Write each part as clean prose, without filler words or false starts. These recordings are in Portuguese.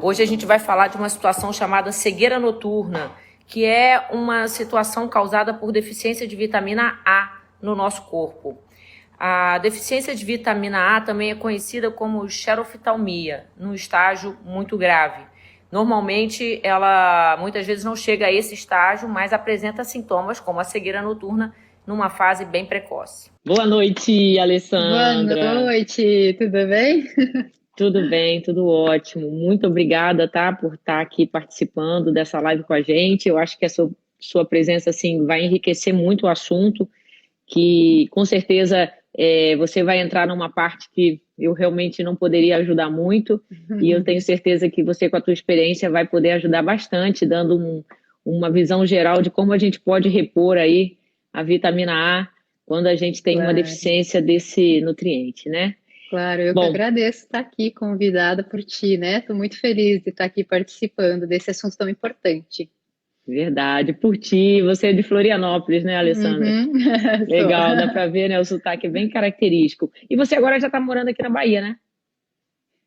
Hoje a gente vai falar de uma situação chamada cegueira noturna, que é uma situação causada por deficiência de vitamina A no nosso corpo. A deficiência de vitamina A também é conhecida como xeroftalmia, num estágio muito grave. Normalmente, ela muitas vezes não chega a esse estágio, mas apresenta sintomas como a cegueira noturna numa fase bem precoce. Boa noite, Alessandra. Boa noite, tudo bem? Tudo bem, tudo ótimo. Muito obrigada, tá, por estar aqui participando dessa live com a gente. Eu acho que a sua presença assim, vai enriquecer muito o assunto, que com certeza você vai entrar numa parte que eu realmente não poderia ajudar muito, e eu tenho certeza que você, com a tua experiência, vai poder ajudar bastante, dando uma visão geral de como a gente pode repor aí a vitamina A quando a gente tem uma deficiência desse nutriente, né? Claro, eu que agradeço estar aqui convidada por ti, né? Estou muito feliz de estar aqui participando desse assunto tão importante. Verdade, por ti, você é de Florianópolis, né, Alessandra? Legal, dá para ver, né, o sotaque é bem característico. E você agora já está morando aqui na Bahia, né?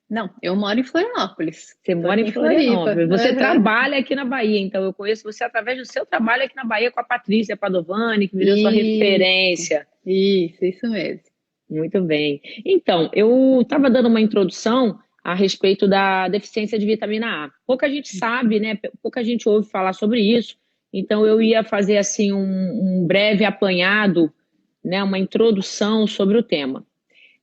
Não, eu moro em Florianópolis. Você mora em Florianópolis. Você trabalha aqui na Bahia, então eu conheço você através do seu trabalho aqui na Bahia com a Patrícia Padovani, que virou sua referência. Isso mesmo. Muito bem. Então, eu estava dando uma introdução a respeito da deficiência de vitamina A. Pouca gente sabe, né? Pouca gente ouve falar sobre isso. Então, eu ia fazer assim um breve apanhado, né? Uma introdução sobre o tema.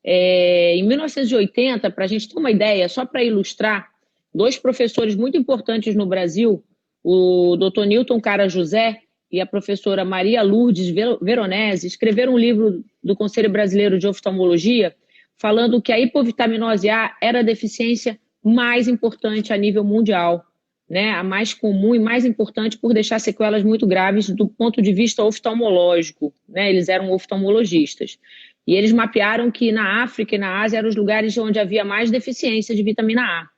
Em 1980, para a gente ter uma ideia, só para ilustrar, dois professores muito importantes no Brasil, o Dr. Newton Cara José e a professora Maria Lourdes Veronese, escreveram um livro do Conselho Brasileiro de Oftalmologia falando que a hipovitaminose A era a deficiência mais importante a nível mundial, né? A mais comum e mais importante por deixar sequelas muito graves do ponto de vista oftalmológico, né? Eles eram oftalmologistas. E eles mapearam que na África e na Ásia eram os lugares onde havia mais deficiência de vitamina A.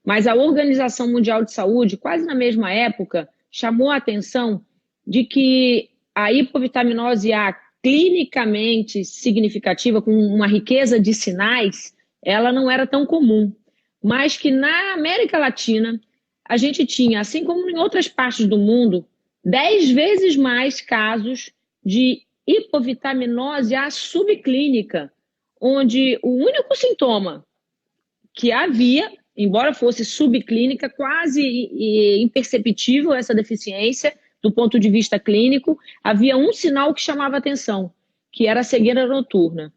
Mas a Organização Mundial de Saúde, quase na mesma época, chamou a atenção de que a hipovitaminose A clinicamente significativa, com uma riqueza de sinais, ela não era tão comum. Mas que na América Latina, a gente tinha, assim como em outras partes do mundo, 10 vezes mais casos de hipovitaminose A subclínica, onde o único sintoma que havia, embora fosse subclínica, quase imperceptível essa deficiência do ponto de vista clínico, havia um sinal que chamava atenção, que era a cegueira noturna.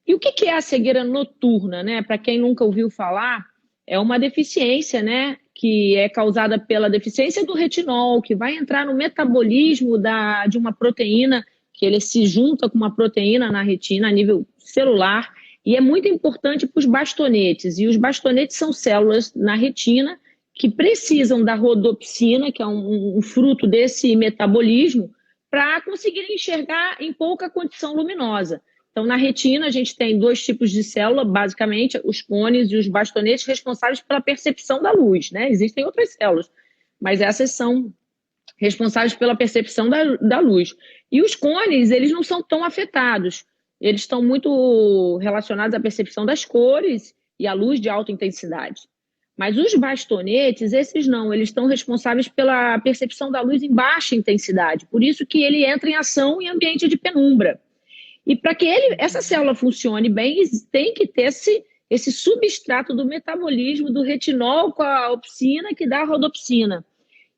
E o que é a cegueira noturna, né? Para quem nunca ouviu falar, é uma deficiência, né, que é causada pela deficiência do retinol, que vai entrar no metabolismo de uma proteína, que ele se junta com uma proteína na retina a nível celular, e é muito importante para os bastonetes. E os bastonetes são células na retina que precisam da rodopsina, que é um fruto desse metabolismo, para conseguirem enxergar em pouca condição luminosa. Então, na retina, a gente tem dois tipos de célula, basicamente, os cones e os bastonetes responsáveis pela percepção da luz, né? Existem outras células, mas essas são responsáveis pela percepção da luz. E os cones, eles não são tão afetados. Eles estão muito relacionados à percepção das cores e à luz de alta intensidade. Mas os bastonetes, esses não, eles estão responsáveis pela percepção da luz em baixa intensidade. Por isso que ele entra em ação em ambiente de penumbra. E para que essa célula funcione bem, tem que ter esse substrato do metabolismo do retinol com a opsina que dá a rodopsina.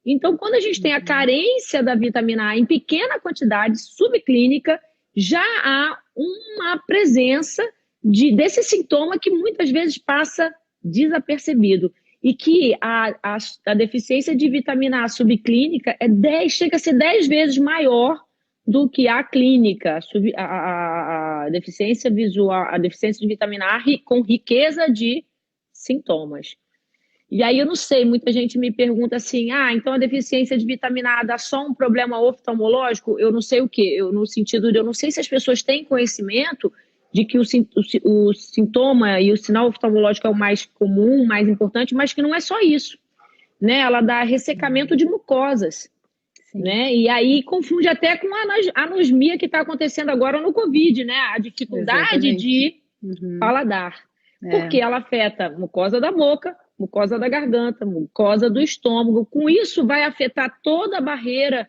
Então, quando a gente tem a carência da vitamina A em pequena quantidade, subclínica, já há uma presença desse sintoma que muitas vezes passa desapercebido. E que a deficiência de vitamina A subclínica chega a ser 10 vezes maior do que a clínica, a deficiência visual, a deficiência de vitamina A com riqueza de sintomas. E aí eu não sei, muita gente me pergunta assim, então a deficiência de vitamina A dá só um problema oftalmológico? Eu não sei o quê, no sentido de eu não sei se as pessoas têm conhecimento de que o sintoma e o sinal oftalmológico é o mais comum, mais importante, mas que não é só isso, né? Ela dá ressecamento de mucosas, né? E aí confunde até com a anosmia que está acontecendo agora no Covid, né? A dificuldade de paladar, porque ela afeta mucosa da boca, mucosa da garganta, mucosa do estômago. Com isso, vai afetar toda a barreira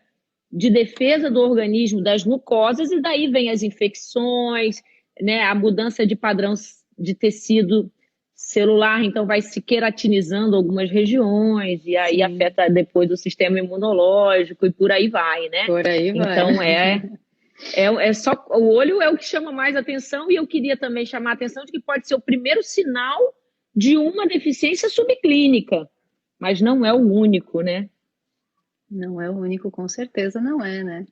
de defesa do organismo das mucosas, e daí vem as infecções, né, a mudança de padrão de tecido celular, então vai se queratinizando algumas regiões, e aí afeta depois o sistema imunológico, e por aí vai, né? Por aí vai. Então é só o olho é o que chama mais atenção, e eu queria também chamar a atenção de que pode ser o primeiro sinal de uma deficiência subclínica, mas não é o único, né? Não é o único, com certeza não é, né?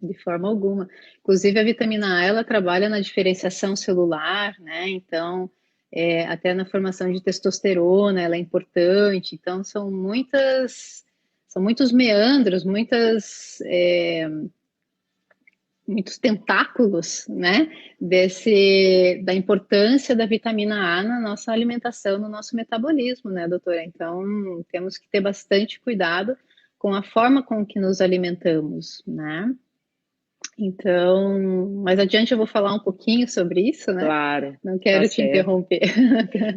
De forma alguma. Inclusive, a vitamina A, ela trabalha na diferenciação celular, né? Então, até na formação de testosterona, ela é importante. Então, são muitos meandros, muitos tentáculos, né? Da importância da vitamina A na nossa alimentação, no nosso metabolismo, né, doutora? Então, temos que ter bastante cuidado com a forma com que nos alimentamos, né? Então, mais adiante eu vou falar um pouquinho sobre isso, né? Claro. Não quero te interromper.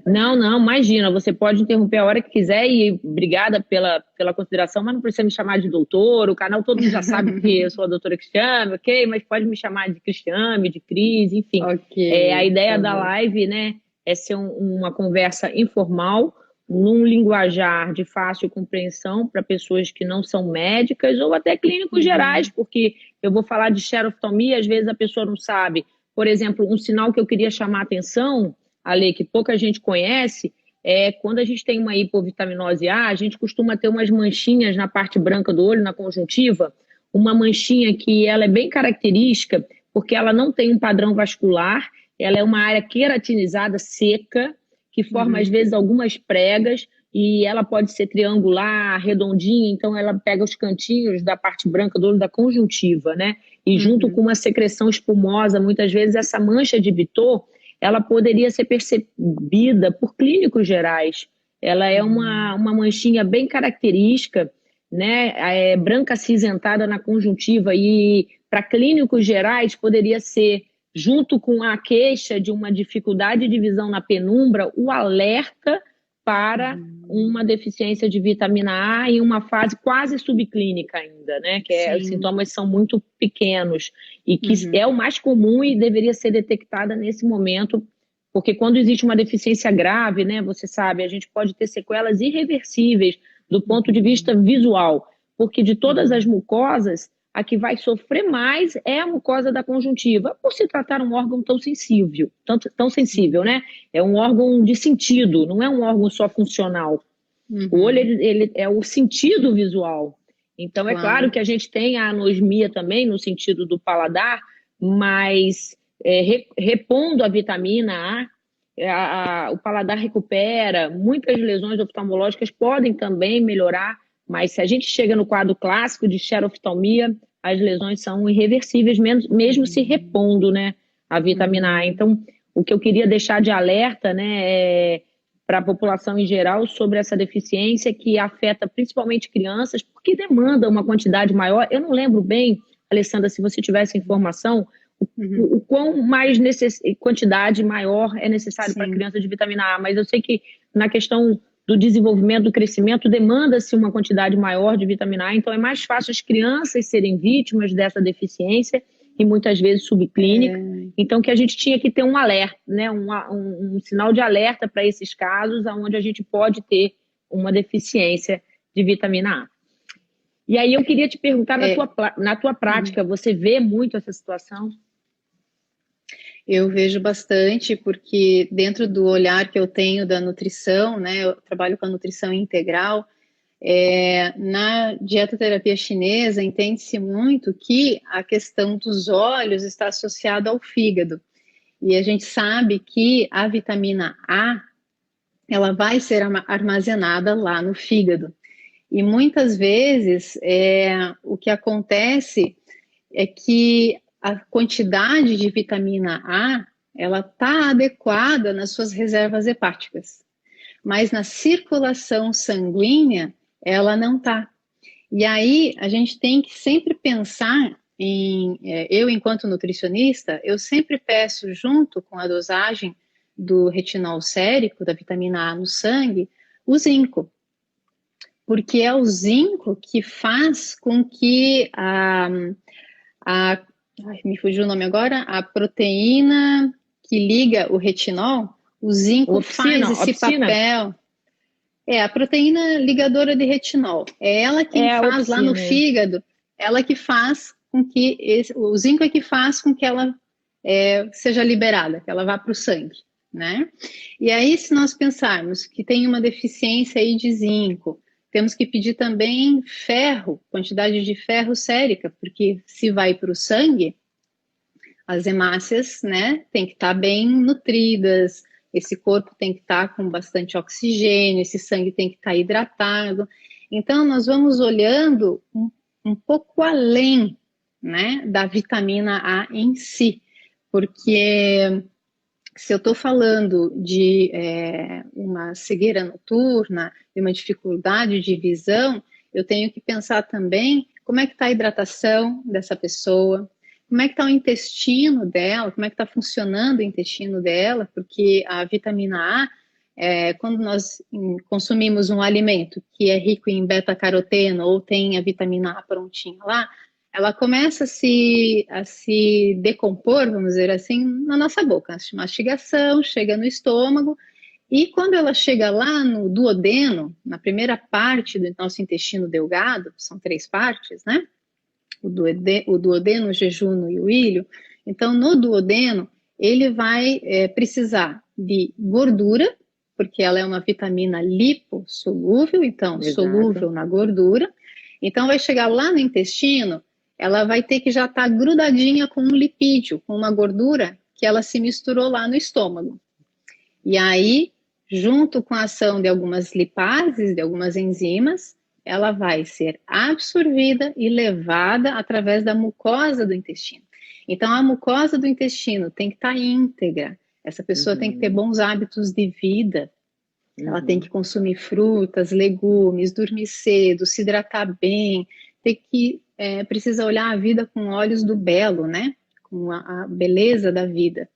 Não, imagina, você pode interromper a hora que quiser, e obrigada pela consideração, mas não precisa me chamar de doutor, o canal todo mundo já sabe que eu sou a doutora Cristiane, ok? Mas pode me chamar de Cristiane, de Cris, enfim. Okay, a ideia da live, né, é ser uma conversa informal, num linguajar de fácil compreensão para pessoas que não são médicas ou até clínicos gerais, porque eu vou falar de xeroftomia, às vezes a pessoa não sabe. Por exemplo, um sinal que eu queria chamar a atenção, Ale, que pouca gente conhece, é quando a gente tem uma hipovitaminose A, a gente costuma ter umas manchinhas na parte branca do olho, na conjuntiva, uma manchinha que ela é bem característica, porque ela não tem um padrão vascular, ela é uma área queratinizada, seca, que forma, às vezes, algumas pregas, e ela pode ser triangular, redondinha, então ela pega os cantinhos da parte branca do olho da conjuntiva, né? E junto com uma secreção espumosa, muitas vezes essa mancha de Bitot, ela poderia ser percebida por clínicos gerais. Ela é uma manchinha bem característica, né? Branca acinzentada na conjuntiva, e para clínicos gerais poderia ser, junto com a queixa de uma dificuldade de visão na penumbra, o alerta para uma deficiência de vitamina A em uma fase quase subclínica ainda, né? Que os sintomas são muito pequenos e que é o mais comum e deveria ser detectada nesse momento, porque quando existe uma deficiência grave, né? Você sabe, a gente pode ter sequelas irreversíveis do ponto de vista visual, porque de todas as mucosas, a que vai sofrer mais é a mucosa da conjuntiva, por se tratar um órgão tão sensível, tão sensível, né? É um órgão de sentido, não é um órgão só funcional. O olho, ele é o sentido visual. Então, é claro que a gente tem a anosmia também, no sentido do paladar, mas repondo a vitamina A, o paladar recupera, muitas lesões oftalmológicas podem também melhorar, mas se a gente chega no quadro clássico de xeroftalmia, as lesões são irreversíveis, mesmo se repondo, né, a vitamina A. Então, o que eu queria deixar de alerta, né, para a população em geral sobre essa deficiência que afeta principalmente crianças, porque demanda uma quantidade maior. Eu não lembro bem, Alessandra, se você tivesse informação, o quão mais quantidade maior é necessário para criança de vitamina A, mas eu sei que na questão do desenvolvimento, do crescimento, demanda-se uma quantidade maior de vitamina A, então é mais fácil as crianças serem vítimas dessa deficiência e muitas vezes subclínica. Então, que a gente tinha que ter um alerta, né, um sinal de alerta para esses casos, onde a gente pode ter uma deficiência de vitamina A. E aí eu queria te perguntar, na tua prática, você vê muito essa situação? Eu vejo bastante, porque dentro do olhar que eu tenho da nutrição, né, eu trabalho com a nutrição integral, na dietoterapia chinesa entende-se muito que a questão dos olhos está associada ao fígado. E a gente sabe que a vitamina A, ela vai ser armazenada lá no fígado. E muitas vezes o que acontece é que a quantidade de vitamina A, ela está adequada nas suas reservas hepáticas, mas na circulação sanguínea, ela não está. E aí, a gente tem que sempre pensar eu, enquanto nutricionista, eu sempre peço, junto com a dosagem do retinol sérico, da vitamina A no sangue, O zinco, porque é o zinco que faz com que me fugiu o nome agora, a proteína que liga o retinol, o zinco faz esse papel. É a proteína ligadora de retinol. É ela quem faz lá no fígado, ela que faz com que o zinco é que faz com que ela seja liberada, que ela vá para o sangue, né? E aí, se nós pensarmos que tem uma deficiência aí de zinco, temos que pedir também ferro, quantidade de ferro sérica, porque se vai para o sangue, as hemácias, né, tem que estar bem nutridas, esse corpo tem que estar com bastante oxigênio, esse sangue tem que estar hidratado. Então, nós vamos olhando um pouco além, né, da vitamina A em si, porque se eu estou falando de uma cegueira noturna, de uma dificuldade de visão, eu tenho que pensar também como é que está a hidratação dessa pessoa, como é que está o intestino dela, como é que está funcionando o intestino dela, porque a vitamina A, quando nós consumimos um alimento que é rico em beta-caroteno ou tem a vitamina A prontinha lá, ela começa a se decompor, vamos dizer assim, na nossa boca. Mastigação, chega no estômago, e quando ela chega lá no duodeno, na primeira parte do nosso intestino delgado, são 3 partes, né? O duodeno, o jejuno e o ilho. Então, no duodeno, ele vai precisar de gordura, porque ela é uma vitamina lipossolúvel, então solúvel na gordura. Então, vai chegar lá no intestino, ela vai ter que já estar grudadinha com um lipídio, com uma gordura que ela se misturou lá no estômago. E aí, junto com a ação de algumas lipases, de algumas enzimas, ela vai ser absorvida e levada através da mucosa do intestino. Então, a mucosa do intestino tem que estar íntegra. Essa pessoa tem que ter bons hábitos de vida. Ela tem que consumir frutas, legumes, dormir cedo, se hidratar bem, precisa olhar a vida com olhos do belo, né? Com a beleza da vida.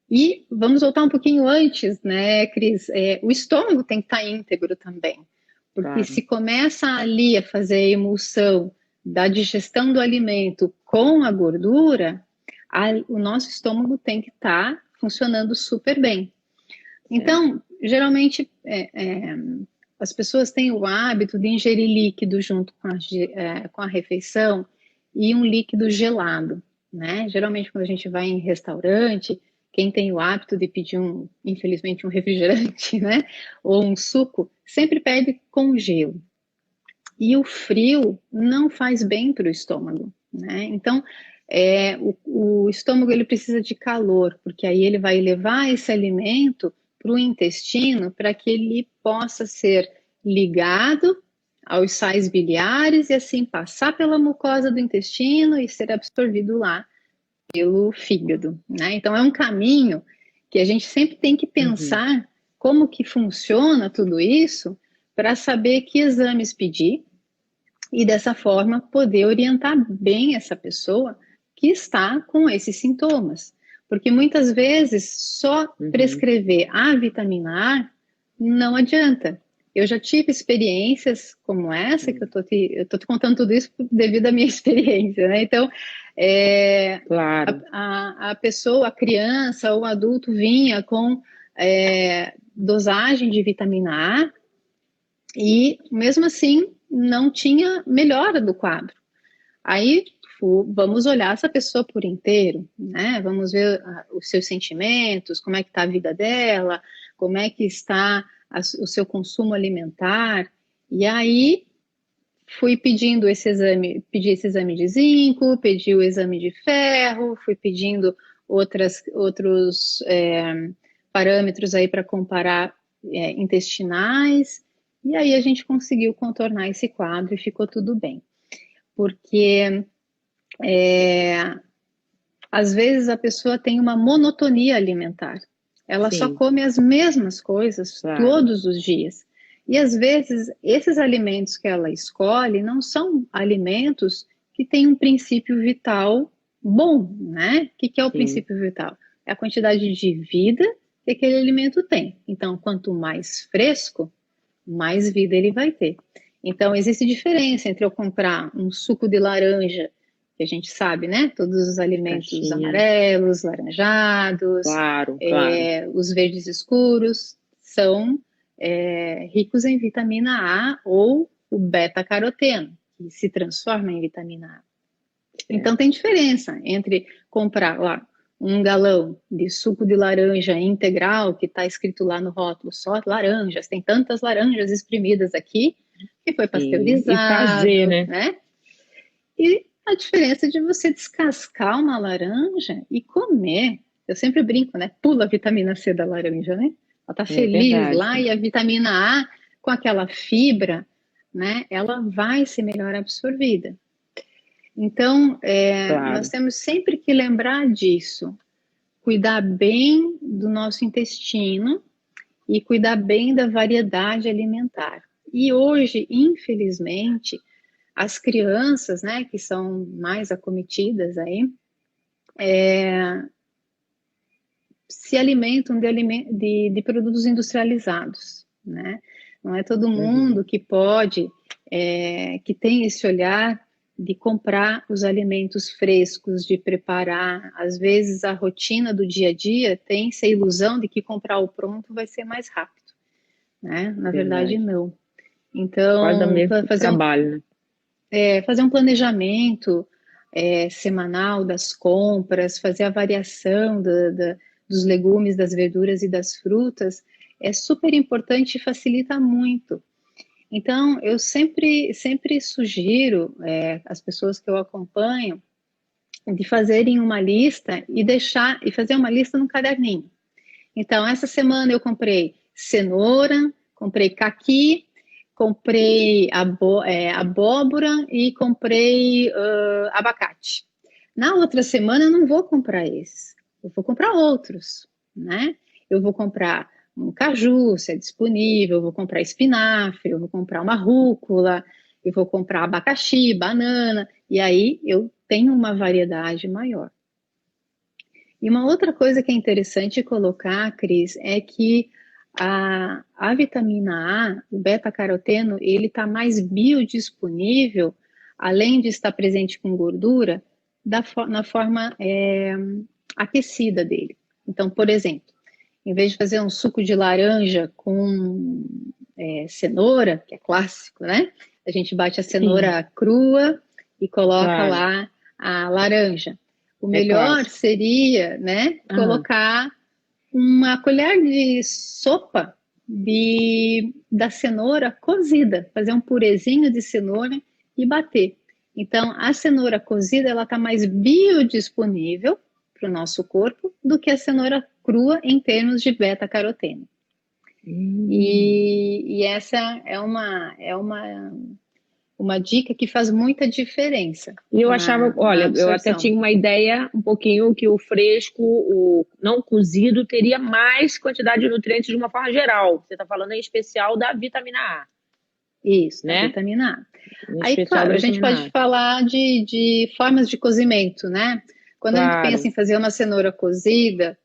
E vamos voltar um pouquinho antes, né, Cris? O estômago tem que estar íntegro também. Porque se começa ali a fazer a emulsão da digestão do alimento com a gordura, o nosso estômago tem que estar funcionando super bem. Então, geralmente, as pessoas têm o hábito de ingerir líquido junto com a refeição e um líquido gelado, né? Geralmente, quando a gente vai em restaurante, quem tem o hábito de pedir, infelizmente, um refrigerante, né? Ou um suco, sempre pede com gelo. E o frio não faz bem para o estômago, né? Então, o estômago ele precisa de calor, porque aí ele vai levar esse alimento para o intestino para que ele possa ser ligado aos sais biliares e assim passar pela mucosa do intestino e ser absorvido lá pelo fígado, né? Então é um caminho que a gente sempre tem que pensar como que funciona tudo isso para saber que exames pedir e dessa forma poder orientar bem essa pessoa que está com esses sintomas. Porque muitas vezes só prescrever a vitamina A não adianta. Eu já tive experiências como essa, que eu tô te contando tudo isso devido à minha experiência, né? Então, claro. a pessoa, a criança ou o adulto vinha com dosagem de vitamina A e, mesmo assim, não tinha melhora do quadro. Aí, vamos olhar essa pessoa por inteiro, né? Vamos ver os seus sentimentos, como é que está a vida dela, como é que está o seu consumo alimentar. E aí, fui pedindo pedi esse exame de zinco, pedi o exame de ferro, fui pedindo outros parâmetros aí para comparar intestinais, e aí a gente conseguiu contornar esse quadro e ficou tudo bem. Porque às vezes a pessoa tem uma monotonia alimentar. Ela só come as mesmas coisas todos os dias. E às vezes esses alimentos que ela escolhe não são alimentos que têm um princípio vital bom, né? O que é o princípio vital? É a quantidade de vida que aquele alimento tem. Então, quanto mais fresco, mais vida ele vai ter. Então, existe diferença entre eu comprar um suco de laranja, que a gente sabe, né? Todos os alimentos Caixinha. amarelos, laranjados, Claro. os verdes escuros, são ricos em vitamina A ou o beta-caroteno, que se transforma em vitamina A. Então, tem diferença entre comprar lá um galão de suco de laranja integral, que está escrito lá no rótulo, só laranjas, tem tantas laranjas espremidas aqui, que foi pasteurizado, E fazer, né? E a diferença de você descascar uma laranja e comer, eu sempre brinco, né? Pula a vitamina C da laranja, né? Ela tá feliz verdade. lá, e a vitamina A, com aquela fibra, né? Ela vai ser melhor absorvida. Então, Claro. nós temos sempre que lembrar disso, cuidar bem do nosso intestino e cuidar bem da variedade alimentar. E hoje, infelizmente, as crianças, né, que são mais acometidas aí, se alimentam de produtos industrializados, né? Não é todo mundo que pode, que tem esse olhar de comprar os alimentos frescos, de preparar. Às vezes a rotina do dia a dia tem essa ilusão de que comprar o pronto vai ser mais rápido, né? Na verdade, não. Então, Faz o mesmo trabalho, né? Fazer um planejamento semanal das compras, fazer a variação dos legumes, das verduras e das frutas é super importante e facilita muito. Então, eu sempre sugiro às pessoas que eu acompanho de fazerem uma lista e fazer uma lista no caderninho. Então, essa semana eu comprei cenoura, comprei caqui, comprei abóbora e comprei abacate. Na outra semana eu não vou comprar esses, eu vou comprar outros, né? Eu vou comprar um caju, se é disponível, eu vou comprar espinafre, eu vou comprar uma rúcula, eu vou comprar abacaxi, banana, e aí eu tenho uma variedade maior. E uma outra coisa que é interessante colocar, Cris, é que a vitamina A, o beta-caroteno, ele está mais biodisponível, além de estar presente com gordura, na forma aquecida dele. Então, por exemplo, em vez de fazer um suco de laranja com cenoura, que é clássico, né? A gente bate a cenoura crua e coloca lá a laranja. O melhor seria, né, colocar uma colher de sopa da cenoura cozida, fazer um purezinho de cenoura e bater. Então, a cenoura cozida, ela está mais biodisponível para o nosso corpo do que a cenoura crua em termos de beta-caroteno. E essa é uma dica que faz muita diferença. E eu achava, olha, eu até tinha uma ideia um pouquinho que o fresco, o não cozido, teria mais quantidade de nutrientes de uma forma geral. Você está falando em especial da vitamina A. Isso, né? Da vitamina A. Aí, claro, a gente pode falar de formas de cozimento, né? Quando a gente pensa em fazer uma cenoura cozida,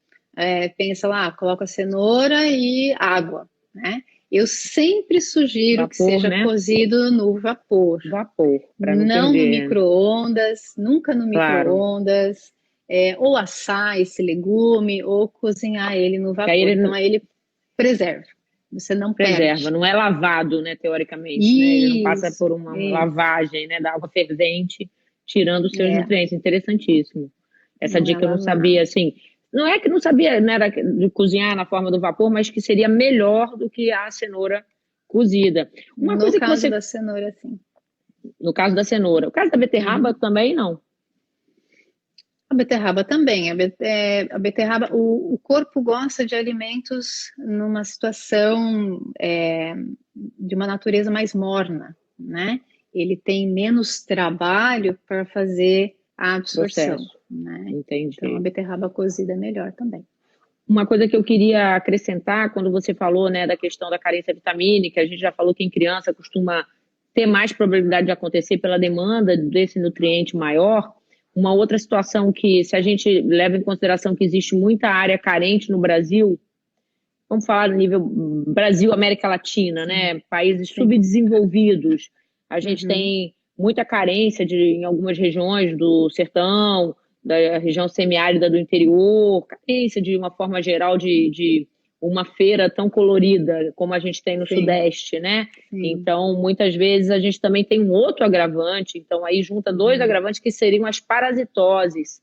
pensa lá, coloca a cenoura e água, né? Eu sempre sugiro que seja cozido no vapor. Não no micro-ondas, nunca no micro-ondas. Ou assar esse legume, ou cozinhar ele no vapor. Então, aí ele preserva. Você não perde. Não é lavado, né, teoricamente. Isso, né? Ele não passa por uma lavagem, né, da água fervente, tirando os seus nutrientes. Interessantíssimo. Essa dica eu não sabia, assim... Não é que não sabia, né, de cozinhar na forma do vapor, mas que seria melhor do que a cenoura cozida. No caso da cenoura, sim. No caso da cenoura. O caso da beterraba também, não? A beterraba também. A beterraba, o corpo gosta de alimentos numa situação de uma natureza mais morna, né? Ele tem menos trabalho para fazer a absorção. Né? Entendi. Então, a beterraba cozida é melhor também. Uma coisa que eu queria acrescentar, quando você falou, né, da questão da carência vitamínica, a gente já falou que em criança costuma ter mais probabilidade de acontecer pela demanda desse nutriente maior. Uma outra situação que, se a gente leva em consideração que existe muita área carente no Brasil, vamos falar no nível Brasil, América Latina, né? Países subdesenvolvidos. A gente tem muita carência em algumas regiões do sertão, da região semiárida do interior, carência de uma forma geral de uma feira tão colorida como a gente tem no Sudeste, né? Então, muitas vezes a gente também tem um outro agravante, então aí junta dois agravantes que seriam as parasitoses.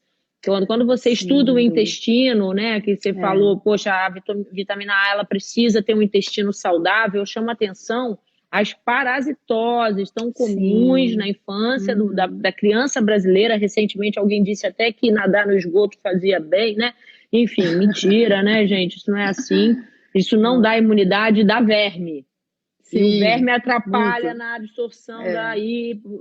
Quando você estuda o intestino, né, que você falou, poxa, a vitamina A ela precisa ter um intestino saudável, chama atenção as parasitoses tão comuns na infância da criança brasileira. Recentemente alguém disse até que nadar no esgoto fazia bem, né? Enfim, mentira, né, gente? Isso não é assim. Isso não dá imunidade, dá verme. E o verme atrapalha na absorção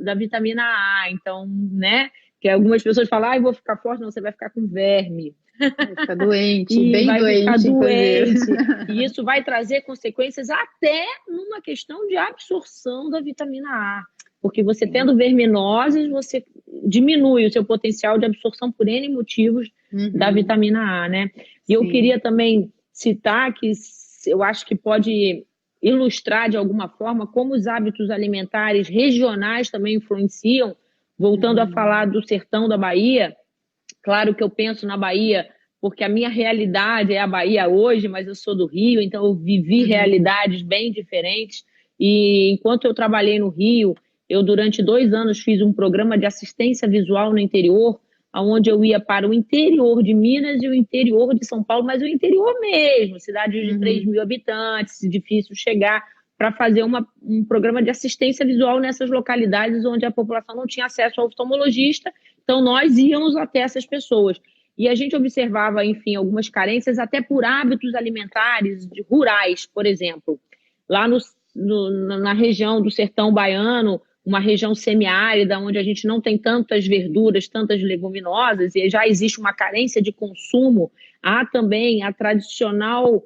da vitamina A. Então, né? Que algumas pessoas falam, ah, eu vou ficar forte. Não, você vai ficar com verme. Vai ficar doente, E bem vai doente. Ficar doente. E isso vai trazer consequências até numa questão de absorção da vitamina A. Porque você tendo verminoses, você diminui o seu potencial de absorção por N motivos da vitamina A, né? E eu queria também citar que eu acho que pode ilustrar de alguma forma como os hábitos alimentares regionais também influenciam. Voltando a falar do sertão da Bahia, claro que eu penso na Bahia porque a minha realidade é a Bahia hoje, mas eu sou do Rio, então eu vivi realidades bem diferentes. E enquanto eu trabalhei no Rio, eu durante 2 anos fiz um programa de assistência visual no interior, onde eu ia para o interior de Minas e o interior de São Paulo, mas o interior mesmo, cidade de 3 mil habitantes, difícil chegar, para fazer um programa de assistência visual nessas localidades onde a população não tinha acesso ao oftalmologista, então nós íamos até essas pessoas. E a gente observava, enfim, algumas carências até por hábitos alimentares rurais, por exemplo. Lá na região do sertão baiano, uma região semiárida, onde a gente não tem tantas verduras, tantas leguminosas, e já existe uma carência de consumo, há também a tradicional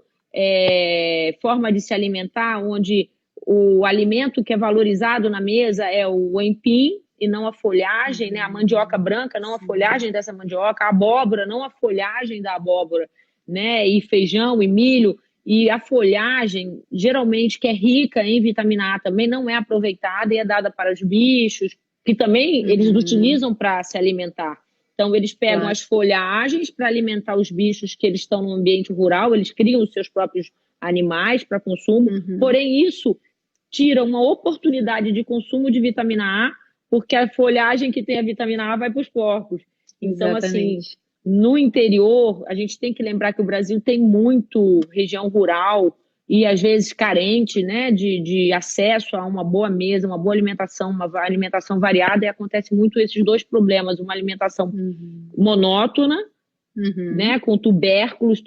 forma de se alimentar, onde o alimento que é valorizado na mesa é o aipim e não a folhagem, né? A mandioca branca, não a folhagem dessa mandioca, a abóbora, não a folhagem da abóbora, né? E feijão e milho. E a folhagem, geralmente, que é rica em vitamina A, também não é aproveitada e é dada para os bichos, que também eles utilizam para se alimentar. Então, eles pegam as folhagens para alimentar os bichos que eles estão no ambiente rural, eles criam os seus próprios animais para consumo, porém isso tira uma oportunidade de consumo de vitamina A, porque a folhagem que tem a vitamina A vai para os porcos. Então, assim, no interior, a gente tem que lembrar que o Brasil tem muito região rural e, às vezes, carente, né, de acesso a uma boa mesa, uma boa alimentação, uma alimentação variada, e acontece muito esses dois problemas, uma alimentação monótona, né, com tubérculos,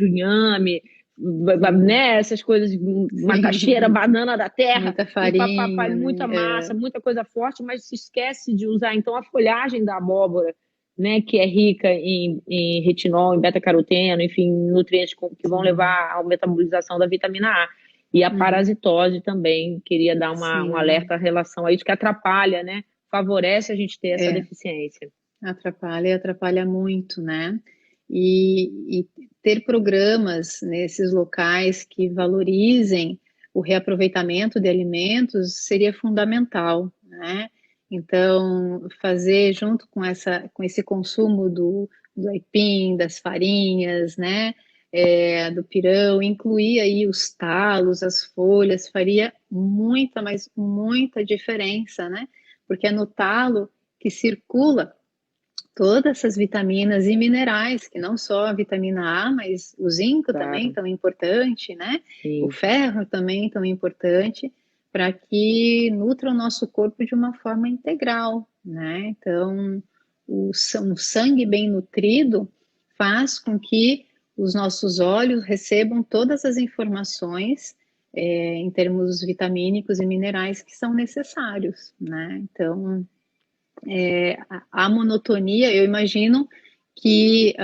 inhame, né, essas coisas, macaxeira, banana da terra, muita farinha, muita massa, muita coisa forte, mas se esquece de usar, então, a folhagem da abóbora, né, que é rica em retinol, em beta-caroteno, enfim, nutrientes que vão levar à metabolização da vitamina A. E a parasitose também, queria dar um alerta em relação a isso, que atrapalha, né, favorece a gente ter essa deficiência. Atrapalha muito, né? E ter programas nesses locais que valorizem o reaproveitamento de alimentos seria fundamental, né? Então, fazer junto com esse consumo do aipim, das farinhas, né? Do pirão, incluir aí os talos, as folhas, faria muita, mas muita diferença, né? Porque é no talo que circula todas essas vitaminas e minerais, que não só a vitamina A, mas o zinco também tão importante, né? Sim. O ferro também tão importante, para que nutra o nosso corpo de uma forma integral, né? Então, um sangue bem nutrido faz com que os nossos olhos recebam todas as informações em termos vitamínicos e minerais que são necessários, né? Então, a monotonia, eu imagino que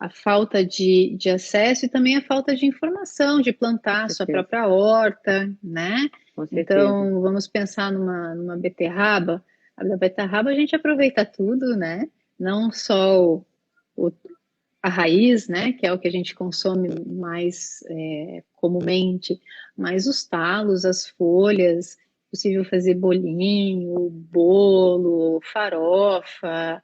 a falta de acesso e também a falta de informação, de plantar a sua própria horta, né? Então, vamos pensar numa beterraba. A beterraba a gente aproveita tudo, né? Não só a raiz, né, que é o que a gente consome mais comumente, mas os talos, as folhas, é possível fazer bolinho, bolo, farofa,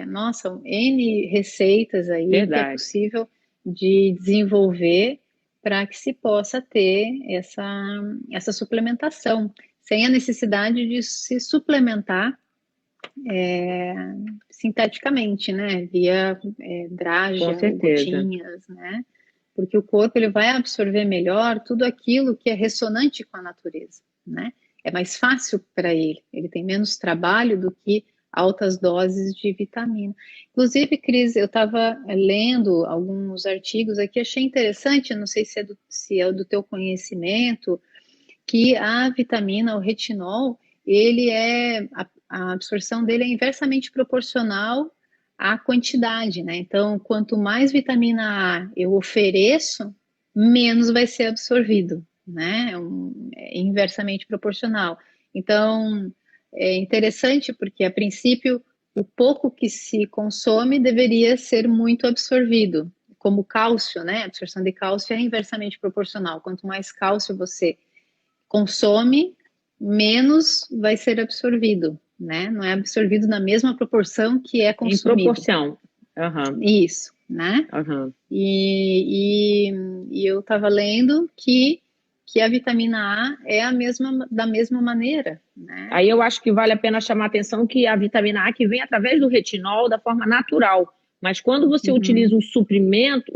nossa, N receitas aí que é Verdade. possível de desenvolver para que se possa ter essa suplementação, sem a necessidade de se suplementar sinteticamente, né? Via Com drágia, certeza. gotinhas, né? Porque o corpo ele vai absorver melhor tudo aquilo que é ressonante com a natureza, né? É mais fácil para ele tem menos trabalho do que altas doses de vitamina. Inclusive, Cris, eu estava lendo alguns artigos aqui, achei interessante, não sei se é do teu conhecimento, que a vitamina, o retinol, a absorção dele é inversamente proporcional à quantidade, né? Então, quanto mais vitamina A eu ofereço, menos vai ser absorvido, né? É inversamente proporcional. Então, é interessante porque, a princípio, o pouco que se consome deveria ser muito absorvido, como cálcio, né? A absorção de cálcio é inversamente proporcional. Quanto mais cálcio você consome, menos vai ser absorvido, né? Não é absorvido na mesma proporção que é Em consumido. proporção. Aham, Isso, né? aham. E eu estava lendo que a vitamina A é da mesma maneira, né? Aí eu acho que vale a pena chamar a atenção que a vitamina A que vem através do retinol da forma natural. Mas quando você utiliza um suplemento,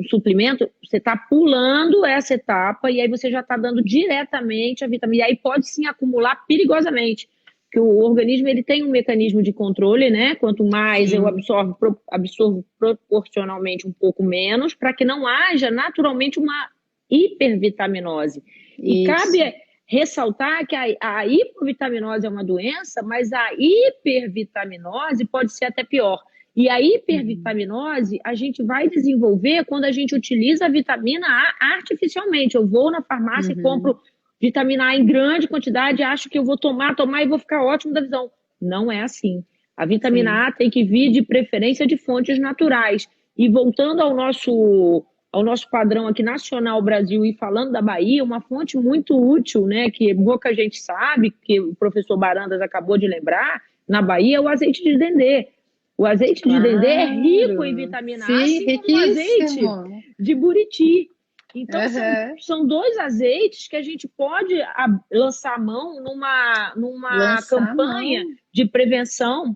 você está pulando essa etapa e aí você já está dando diretamente a vitamina. E aí pode sim acumular perigosamente, porque o organismo ele tem um mecanismo de controle, né? Quanto mais eu absorvo proporcionalmente um pouco menos, para que não haja naturalmente uma hipervitaminose. E cabe ressaltar que a hipovitaminose é uma doença, mas a hipervitaminose pode ser até pior. E a hipervitaminose a gente vai desenvolver quando a gente utiliza a vitamina A artificialmente. Eu vou na farmácia e compro vitamina A em grande quantidade, acho que eu vou tomar e vou ficar ótimo da visão. Não é assim. A vitamina A tem que vir de preferência de fontes naturais. E voltando ao nosso padrão aqui nacional Brasil e falando da Bahia, uma fonte muito útil, né, que pouca gente sabe, que o professor Barandas acabou de lembrar, na Bahia é o azeite de dendê. O azeite de dendê é rico em vitamina A, assim como o azeite de buriti. Então, são dois azeites que a gente pode lançar a mão numa campanha de prevenção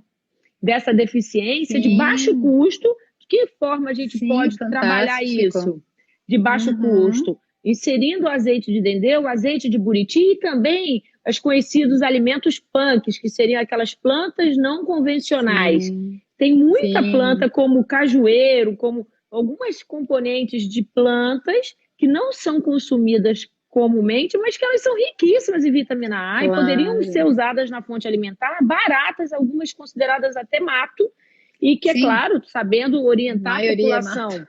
dessa deficiência de baixo custo. De que forma a gente pode trabalhar isso de baixo custo? Inserindo o azeite de dendê, o azeite de buriti e também os conhecidos alimentos punks, que seriam aquelas plantas não convencionais. Tem muita planta como cajueiro, como algumas componentes de plantas que não são consumidas comumente, mas que elas são riquíssimas em vitamina A e poderiam ser usadas na fonte alimentar, baratas, algumas consideradas até mato, e que, é claro, sabendo orientar a população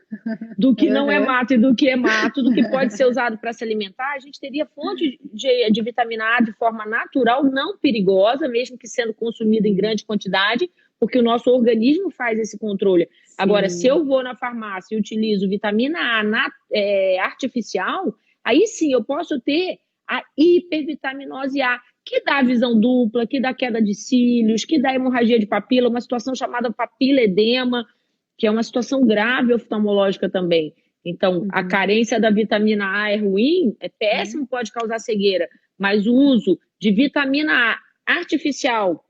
do que não é mato e do que é mato, do que pode ser usado para se alimentar, a gente teria fonte de vitamina A de forma natural, não perigosa, mesmo que sendo consumida em grande quantidade, porque o nosso organismo faz esse controle. Agora, se eu vou na farmácia e utilizo vitamina A artificial, aí sim eu posso ter a hipervitaminose A, que dá visão dupla, que dá queda de cílios, que dá hemorragia de papila, uma situação chamada papiledema, que é uma situação grave oftalmológica também. Então, a carência da vitamina A é ruim, é péssimo, pode causar cegueira, mas o uso de vitamina A artificial,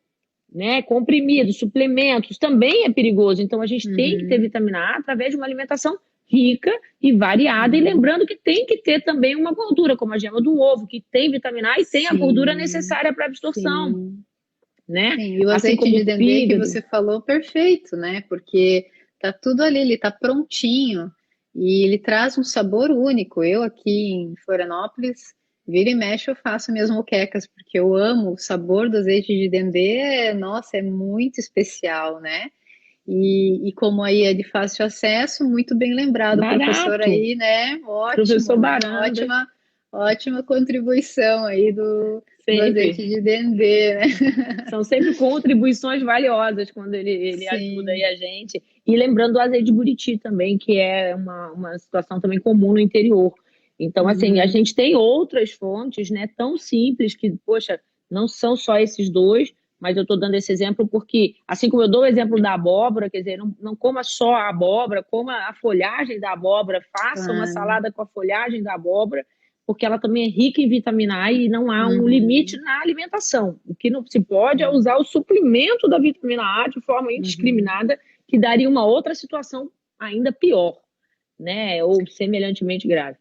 né, comprimidos, suplementos, também é perigoso. Então, a gente tem que ter vitamina A através de uma alimentação rica e variada, e lembrando que tem que ter também uma gordura, como a gema do ovo, que tem vitamina A e tem a gordura necessária para absorção, né? E o azeite de dendê que você falou, perfeito, né? Porque tá tudo ali, ele tá prontinho e ele traz um sabor único. Eu aqui em Florianópolis, vira e mexe, eu faço minhas moquecas, porque eu amo o sabor do azeite de dendê, nossa, é muito especial, né? E como aí é de fácil acesso, muito bem lembrado, professor aí, né? Ótimo, professor Barandas. Ótima contribuição aí sempre. Azeite de dendê, né? São sempre contribuições valiosas quando ele ajuda aí a gente. E lembrando do azeite de buriti também, que é uma situação também comum no interior. Então, assim, a gente tem outras fontes, né, tão simples que, poxa, não são só esses dois, mas eu estou dando esse exemplo porque, assim como eu dou o exemplo da abóbora, quer dizer, não coma só a abóbora, coma a folhagem da abóbora, faça uma salada com a folhagem da abóbora, porque ela também é rica em vitamina A e não há um limite na alimentação. O que não se pode é usar o suplemento da vitamina A de forma indiscriminada, que daria uma outra situação ainda pior, né? Ou semelhantemente grave.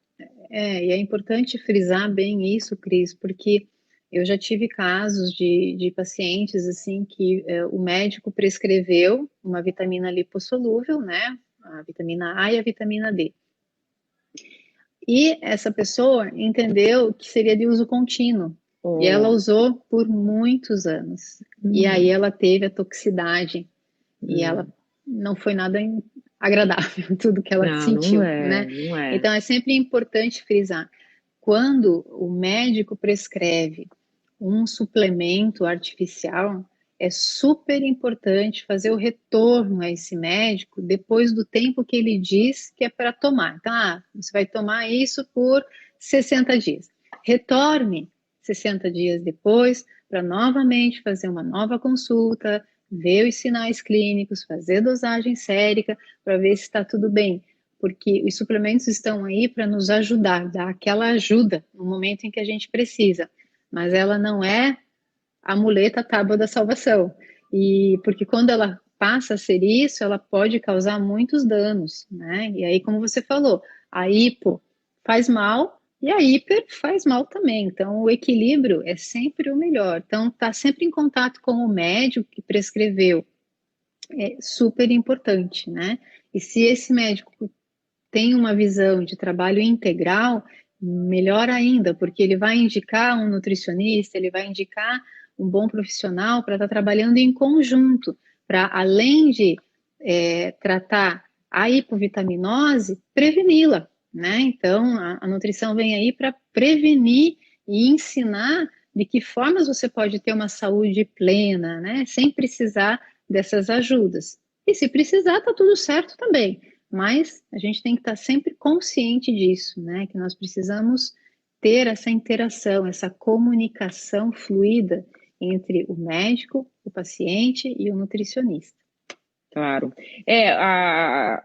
E é importante frisar bem isso, Cris, porque eu já tive casos de pacientes assim que o médico prescreveu uma vitamina lipossolúvel, né? A vitamina A e a vitamina D. E essa pessoa entendeu que seria de uso contínuo. E ela usou por muitos anos. E aí ela teve a toxicidade. E ela não foi nada agradável, tudo que ela sentiu, né? Não é. Então é sempre importante frisar. Quando o médico prescreve um suplemento artificial, é super importante fazer o retorno a esse médico depois do tempo que ele diz que é para tomar. Então, você vai tomar isso por 60 dias. Retorne 60 dias depois para novamente fazer uma nova consulta, ver os sinais clínicos, fazer dosagem sérica para ver se está tudo bem. Porque os suplementos estão aí para nos ajudar, dar aquela ajuda no momento em que a gente precisa. Mas ela não é a muleta tábua da salvação. E porque quando ela passa a ser isso, ela pode causar muitos danos, né? E aí, como você falou, a hipo faz mal e a hiper faz mal também. Então, o equilíbrio é sempre o melhor. Então, tá sempre em contato com o médico que prescreveu. É super importante, né? E se esse médico tem uma visão de trabalho integral, melhor ainda, porque ele vai indicar um nutricionista, ele vai indicar um bom profissional para estar trabalhando em conjunto, para além de tratar a hipovitaminose, preveni-la, né? Então, a nutrição vem aí para prevenir e ensinar de que formas você pode ter uma saúde plena, né? Sem precisar dessas ajudas. E se precisar, tá tudo certo também. Mas a gente tem que estar sempre consciente disso, né? Que nós precisamos ter essa interação, essa comunicação fluida entre o médico, o paciente e o nutricionista. Claro.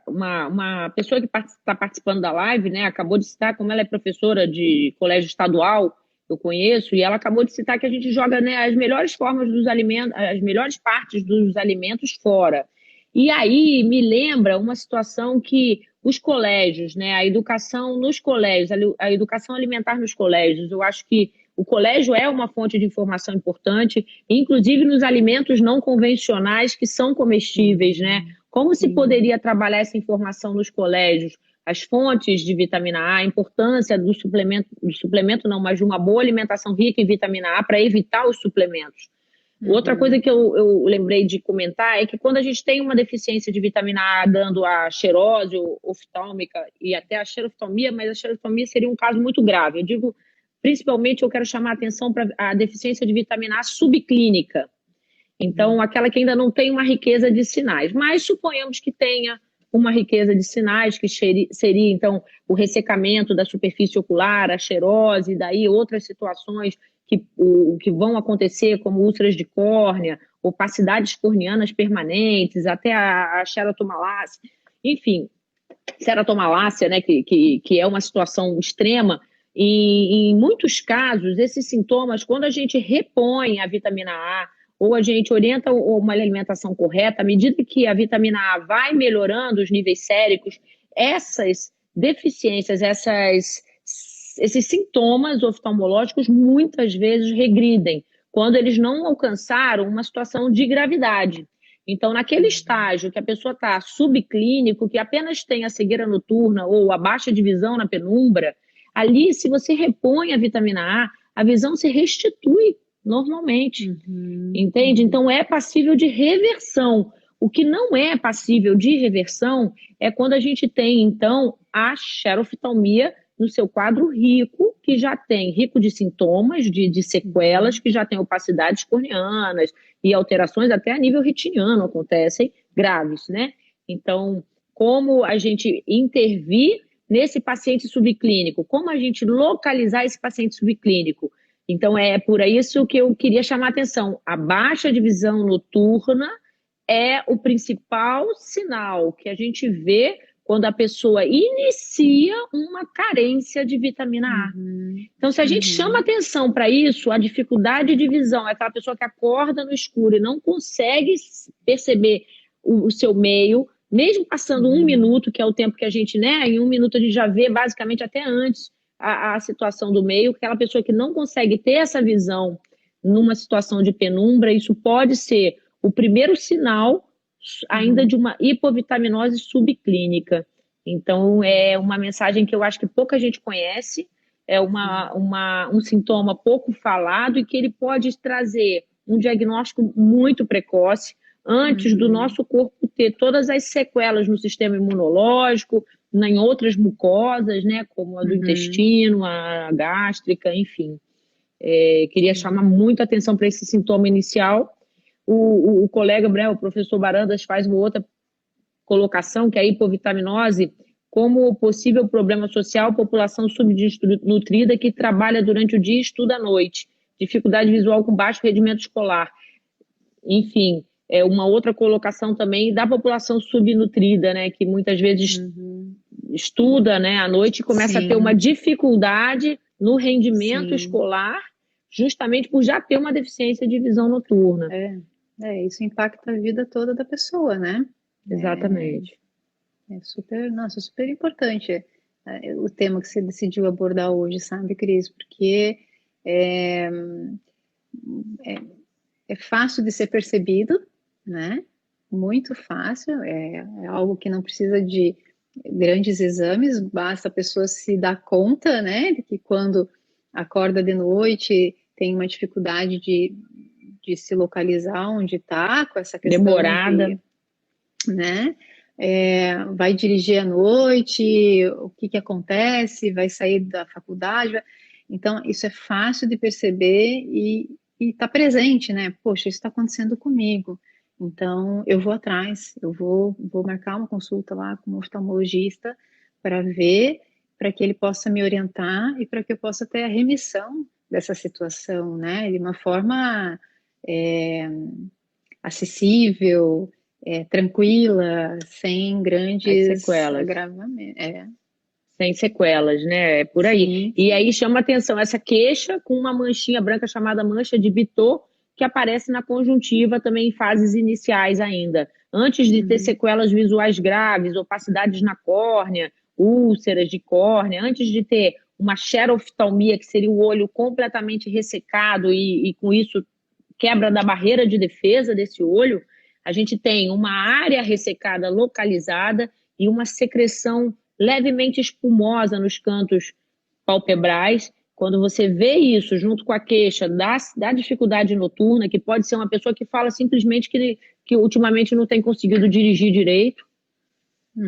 Uma pessoa que está participando da live, né, acabou de citar, como ela é professora de colégio estadual, eu conheço, e ela acabou de citar que a gente joga, né, as melhores formas dos alimentos, as melhores partes dos alimentos fora. E aí me lembra uma situação que os colégios, né, a educação nos colégios, a educação alimentar nos colégios, eu acho que o colégio é uma fonte de informação importante, inclusive nos alimentos não convencionais que são comestíveis, né? Como se poderia trabalhar essa informação nos colégios? As fontes de vitamina A, a importância do suplemento não, mas de uma boa alimentação rica em vitamina A para evitar os suplementos. Outra coisa que eu lembrei de comentar é que quando a gente tem uma deficiência de vitamina A dando a xerose oftálmica e até a xeroftalmia, mas a xeroftalmia seria um caso muito grave. Eu digo, principalmente, eu quero chamar a atenção para a deficiência de vitamina A subclínica. Então, aquela que ainda não tem uma riqueza de sinais. Mas suponhamos que tenha uma riqueza de sinais, que seria, então, o ressecamento da superfície ocular, a xerose, daí outras situações que vão acontecer, como úlceras de córnea, opacidades corneanas permanentes, até a xerotomalácia, enfim, xerotomalácia, né, que é uma situação extrema. E em muitos casos, esses sintomas, quando a gente repõe a vitamina A, ou a gente orienta uma alimentação correta, à medida que a vitamina A vai melhorando os níveis séricos, essas deficiências, esses sintomas oftalmológicos muitas vezes regridem, quando eles não alcançaram uma situação de gravidade. Então, naquele estágio que a pessoa está subclínico, que apenas tem a cegueira noturna ou a baixa de visão na penumbra, ali, se você repõe a vitamina A visão se restitui normalmente, entende? Então, é passível de reversão. O que não é passível de reversão é quando a gente tem, então, a xeroftalmia no seu quadro rico, que já tem rico de sintomas, de sequelas, que já tem opacidades corneanas e alterações até a nível retiniano acontecem graves, né? Então, como a gente intervir nesse paciente subclínico, como a gente localizar esse paciente subclínico. Então, é por isso que eu queria chamar a atenção. A baixa de visão noturna é o principal sinal que a gente vê quando a pessoa inicia uma carência de vitamina A. Então, se a gente chama atenção para isso, a dificuldade de visão é aquela pessoa que acorda no escuro e não consegue perceber o seu meio, mesmo passando 1 minuto, que é o tempo que a gente, né? Em 1 minuto a gente já vê basicamente até antes a situação do meio, aquela pessoa que não consegue ter essa visão numa situação de penumbra, isso pode ser o primeiro sinal ainda de uma hipovitaminose subclínica. Então, é uma mensagem que eu acho que pouca gente conhece, é um sintoma pouco falado e que ele pode trazer um diagnóstico muito precoce, antes do nosso corpo ter todas as sequelas no sistema imunológico, em outras mucosas, né, como a do intestino, a gástrica, enfim. Queria chamar muito atenção para esse sintoma inicial. O colega, o professor Barandas, faz uma outra colocação, que é a hipovitaminose como possível problema social, população subnutrida que trabalha durante o dia e estuda à noite, dificuldade visual com baixo rendimento escolar. Enfim, é uma outra colocação também da população subnutrida, né, que muitas vezes estuda, né, à noite e começa a ter uma dificuldade no rendimento escolar, justamente por já ter uma deficiência de visão noturna. Isso impacta a vida toda da pessoa, né? Exatamente. Super importante o tema que você decidiu abordar hoje, sabe, Cris? Porque é fácil de ser percebido, né? Muito fácil, é algo que não precisa de grandes exames, basta a pessoa se dar conta, né, de que quando acorda de noite tem uma dificuldade de se localizar onde está, com essa questão demorada, né? Vai dirigir à noite, o que acontece, vai sair da faculdade, então isso é fácil de perceber e está presente, né? Poxa, isso está acontecendo comigo. Então, eu vou atrás, eu vou marcar uma consulta lá com um oftalmologista para ver, para que ele possa me orientar e para que eu possa ter a remissão dessa situação, né? De uma forma acessível, tranquila, sem grandes agravamentos. Sem sequelas, né? É por aí. Sim. E aí chama atenção essa queixa com uma manchinha branca chamada mancha de Bitot, que aparece na conjuntiva também em fases iniciais ainda. Antes de ter sequelas visuais graves, opacidades na córnea, úlceras de córnea, antes de ter uma xeroftalmia, que seria o olho completamente ressecado e com isso quebra da barreira de defesa desse olho, a gente tem uma área ressecada localizada e uma secreção levemente espumosa nos cantos palpebrais. Quando você vê isso junto com a queixa da dificuldade noturna, que pode ser uma pessoa que fala simplesmente que ultimamente não tem conseguido dirigir direito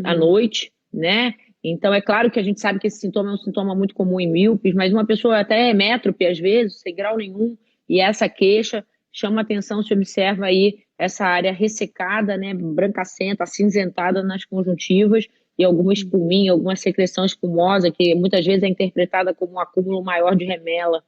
à noite, né? Então, é claro que a gente sabe que esse sintoma é um sintoma muito comum em míopes, mas uma pessoa até é métrope, às vezes, sem grau nenhum, e essa queixa chama atenção, se observa aí essa área ressecada, né, brancacenta, acinzentada nas conjuntivas, e alguma espuminha, alguma secreção espumosa, que muitas vezes é interpretada como um acúmulo maior de remela,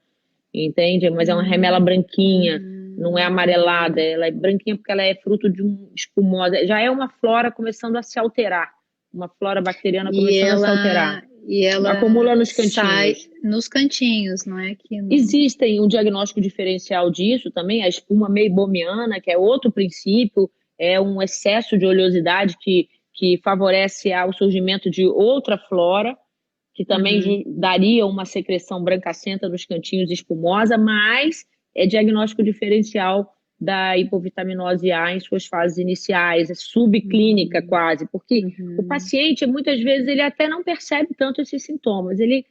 entende? Mas é uma remela branquinha, não é amarelada, ela é branquinha porque ela é fruto de um espumosa, já é uma flora começando a se alterar, uma flora bacteriana começando a se alterar. E ela acumula nos cantinhos. Sai nos cantinhos, não é que... Existem um diagnóstico diferencial disso também, a espuma meibomiana, que é outro princípio, é um excesso de oleosidade que favorece ao surgimento de outra flora, que também daria uma secreção brancacenta nos cantinhos espumosa, mas é diagnóstico diferencial da hipovitaminose A em suas fases iniciais, é subclínica quase, porque o paciente, muitas vezes, ele até não percebe tanto esses sintomas, ele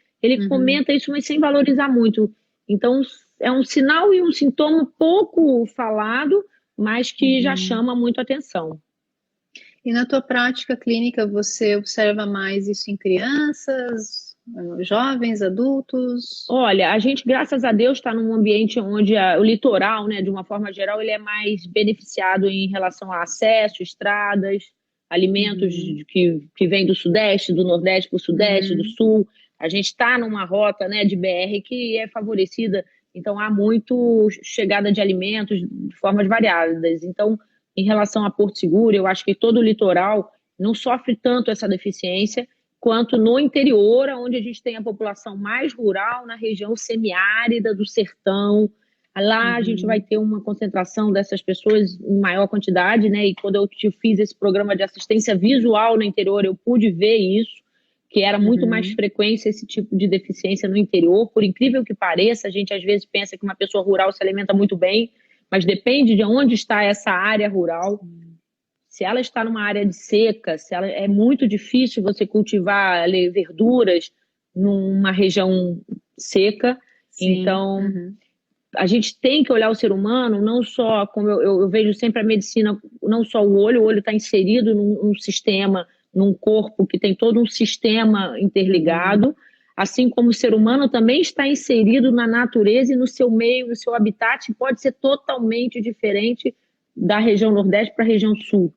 comenta isso, mas sem valorizar muito. Então, é um sinal e um sintoma pouco falado, mas que já chama muito atenção. E na tua prática clínica, você observa mais isso em crianças, Jovens, adultos? Olha, a gente, graças a Deus, está num ambiente onde o litoral, né, de uma forma geral, ele é mais beneficiado em relação a acesso, estradas, alimentos que vêm do Sudeste, do Nordeste para o Sudeste, do Sul. A gente está numa rota, né, de BR que é favorecida, então há muito chegada de alimentos de formas variadas. Então, em relação a Porto Seguro, eu acho que todo o litoral não sofre tanto essa deficiência quanto no interior, onde a gente tem a população mais rural, na região semiárida do sertão. Lá a gente vai ter uma concentração dessas pessoas em maior quantidade, né? E quando eu fiz esse programa de assistência visual no interior, eu pude ver isso, que era muito mais frequência esse tipo de deficiência no interior. Por incrível que pareça, a gente às vezes pensa que uma pessoa rural se alimenta muito bem, mas depende de onde está essa área rural. Se ela está numa área de seca, é muito difícil você cultivar ali, verduras numa região seca. Sim. Então, a gente tem que olhar o ser humano, não só, como eu vejo sempre a medicina, não só o olho está inserido num sistema, num corpo que tem todo um sistema interligado, assim como o ser humano também está inserido na natureza e no seu meio, no seu habitat, pode ser totalmente diferente da região Nordeste para a região Sul,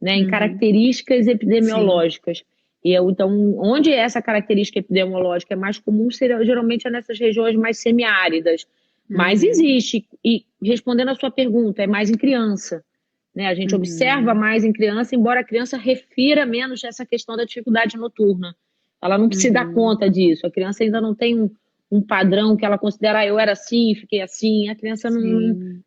né, em características epidemiológicas. E então, onde essa característica epidemiológica é mais comum, geralmente é nessas regiões mais semiáridas. Mas existe, e respondendo a sua pergunta, é mais em criança. Né? A gente observa mais em criança, embora a criança refira menos essa questão da dificuldade noturna. Ela não se dá conta disso. A criança ainda não tem um padrão que ela considera, eu era assim, fiquei assim. A criança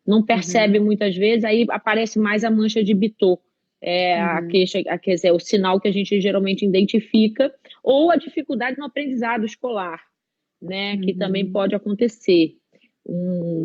não percebe muitas vezes, aí aparece mais a mancha de Bitot. A queixa, quer dizer, o sinal que a gente geralmente identifica, ou a dificuldade no aprendizado escolar, né, que também pode acontecer,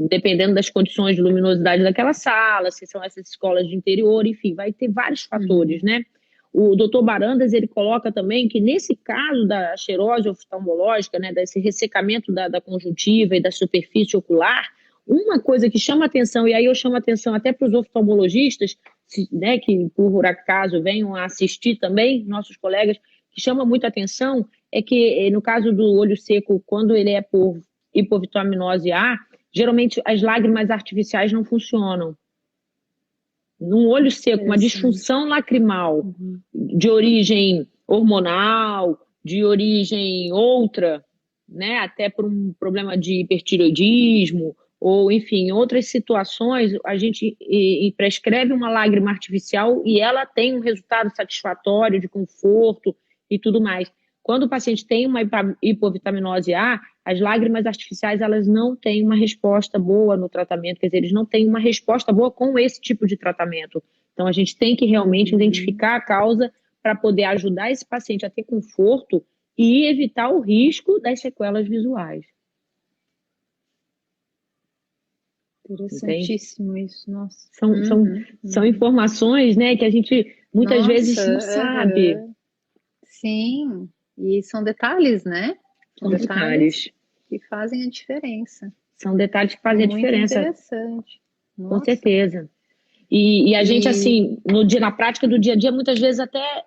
dependendo das condições de luminosidade daquela sala, se são essas escolas de interior, enfim, vai ter vários fatores, né. O doutor Barandas, ele coloca também que nesse caso da xerose oftalmológica, né, desse ressecamento da conjuntiva e da superfície ocular, uma coisa que chama atenção, e aí eu chamo atenção até para os oftalmologistas, né, que por acaso venham a assistir também, nossos colegas, que chama muito atenção, é que no caso do olho seco, quando ele é por hipovitaminose A, geralmente as lágrimas artificiais não funcionam. Num olho seco, uma disfunção lacrimal de origem hormonal, de origem outra, né, até por um problema de hipertireoidismo, ou, enfim, outras situações, a gente prescreve uma lágrima artificial e ela tem um resultado satisfatório de conforto e tudo mais. Quando o paciente tem uma hipovitaminose A, as lágrimas artificiais elas não têm uma resposta boa no tratamento, quer dizer, eles não têm uma resposta boa com esse tipo de tratamento. Então, a gente tem que realmente identificar a causa para poder ajudar esse paciente a ter conforto e evitar o risco das sequelas visuais. Interessantíssimo isso, nossa. São informações, né, que a gente muitas vezes não sabe. Sim, e são detalhes, né? São detalhes que fazem a diferença. São detalhes que fazem a diferença. Muito interessante. Com certeza. E a gente, assim, na prática do dia a dia, muitas vezes até,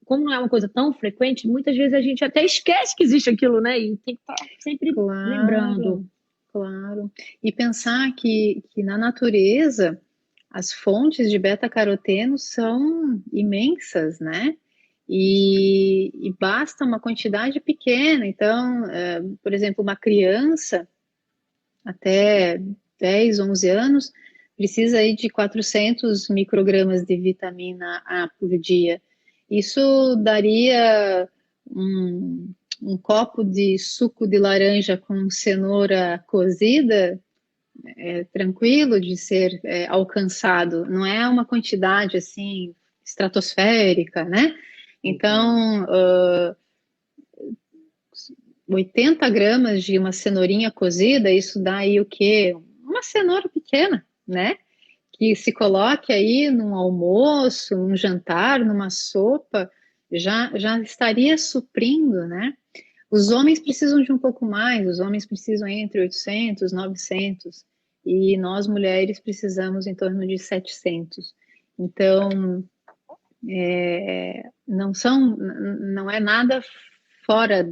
como não é uma coisa tão frequente, muitas vezes a gente até esquece que existe aquilo, né? E tem que estar sempre lembrando. Claro. E pensar que na natureza as fontes de beta-caroteno são imensas, né? E basta uma quantidade pequena. Então, por exemplo, uma criança até 10, 11 anos precisa aí de 400 microgramas de vitamina A por dia. Isso daria um copo de suco de laranja com cenoura cozida, tranquilo de ser alcançado. Não é uma quantidade assim estratosférica, né? Então, 80 gramas de uma cenourinha cozida, isso dá aí o quê? Uma cenoura pequena, né? Que se coloque aí num almoço, num jantar, numa sopa, já estaria suprindo, né? Os homens precisam de um pouco mais, os homens precisam entre 800, 900, e nós mulheres precisamos em torno de 700. Então, não é nada fora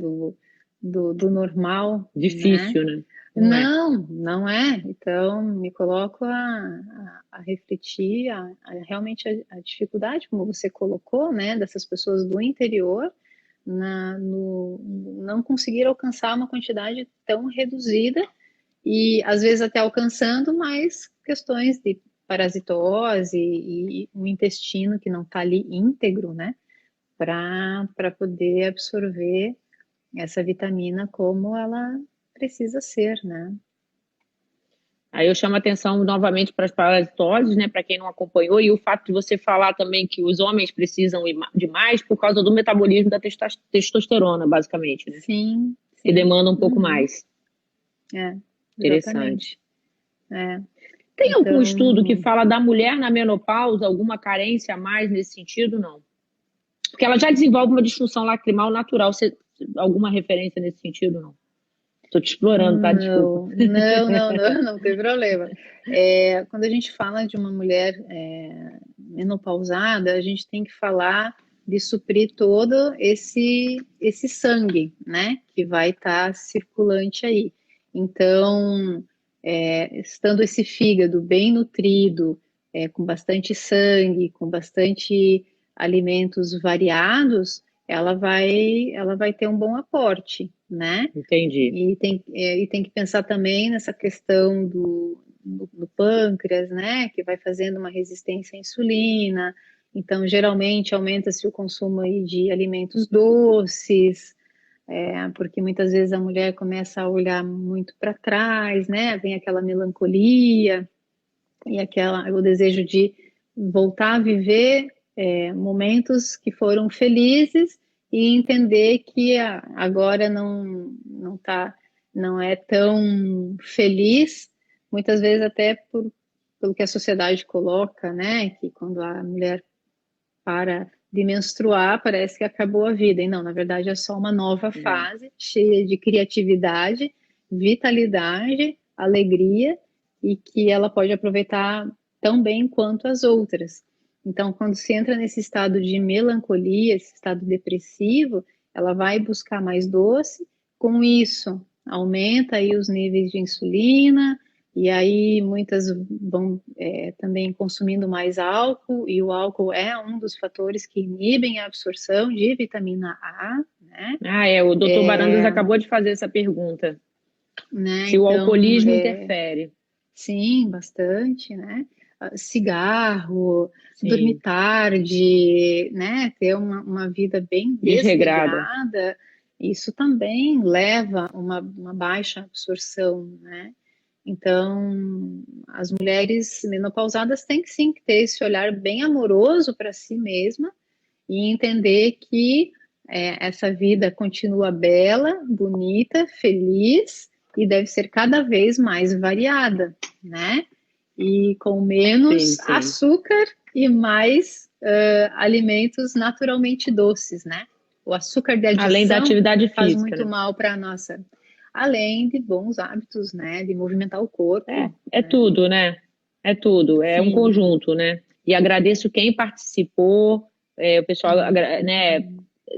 do normal, né? Difícil, né? Não é. Então, me coloco a refletir realmente a dificuldade, como você colocou, né, dessas pessoas do interior, não conseguir alcançar uma quantidade tão reduzida e, às vezes, até alcançando, mais questões de parasitose e um intestino que não está ali íntegro, né, para poder absorver essa vitamina como ela precisa ser, né? Aí eu chamo a atenção novamente para as parasitoses, né, para quem não acompanhou, e o fato de você falar também que os homens precisam de mais por causa do metabolismo da testosterona, basicamente, né? Sim. Que demanda um pouco mais. Interessante. Tem algum estudo que fala da mulher na menopausa, alguma carência a mais nesse sentido, não? Porque ela já desenvolve uma disfunção lacrimal natural. Você, alguma referência nesse sentido, não? Estou te explorando, tá? Desculpa. Não tem problema. Quando a gente fala de uma mulher menopausada, a gente tem que falar de suprir todo esse sangue, né? Que vai estar circulante aí. Então, estando esse fígado bem nutrido, com bastante sangue, com bastante alimentos variados, ela vai ter um bom aporte, né? Entendi. E tem que pensar também nessa questão do pâncreas, né? Que vai fazendo uma resistência à insulina. Então, geralmente, aumenta-se o consumo aí de alimentos doces, porque muitas vezes a mulher começa a olhar muito para trás, né? Vem aquela melancolia e o desejo de voltar a viver momentos que foram felizes e entender que agora não é tão feliz, muitas vezes até pelo que a sociedade coloca, né? Que quando a mulher para de menstruar, parece que acabou a vida. E não, na verdade é só uma nova fase, cheia de criatividade, vitalidade, alegria, e que ela pode aproveitar tão bem quanto as outras. Então, quando se entra nesse estado de melancolia, esse estado depressivo, ela vai buscar mais doce, com isso aumenta aí os níveis de insulina, e aí muitas vão também consumindo mais álcool, e o álcool é um dos fatores que inibem a absorção de vitamina A, né? O doutor Barandas acabou de fazer essa pergunta. Né? Se o alcoolismo interfere. Sim, bastante, né? Cigarro, dormir tarde, né? Ter uma vida bem desregrada, isso também leva a uma baixa absorção, né? Então, as mulheres menopausadas têm que sim ter esse olhar bem amoroso para si mesma e entender que essa vida continua bela, bonita, feliz e deve ser cada vez mais variada, né? E com menos açúcar e mais alimentos naturalmente doces, né? O açúcar de adição além da atividade faz física, muito mal para a nossa... Além de bons hábitos, né? De movimentar o corpo. Tudo, né? É tudo, um conjunto, né? E agradeço quem participou, o pessoal, né,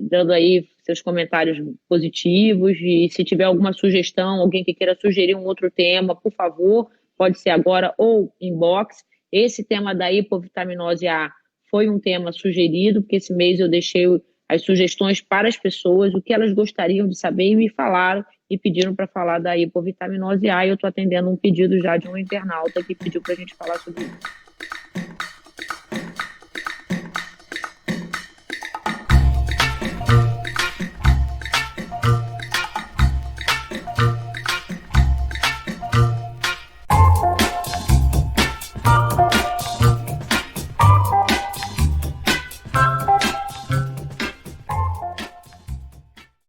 dando aí seus comentários positivos, e se tiver alguma sugestão, alguém que queira sugerir um outro tema, por favor, pode ser agora ou inbox. Esse tema da hipovitaminose A foi um tema sugerido, porque esse mês eu deixei as sugestões para as pessoas, o que elas gostariam de saber, e me falaram e pediram para falar da hipovitaminose A, e eu estou atendendo um pedido já de um internauta que pediu para a gente falar sobre isso.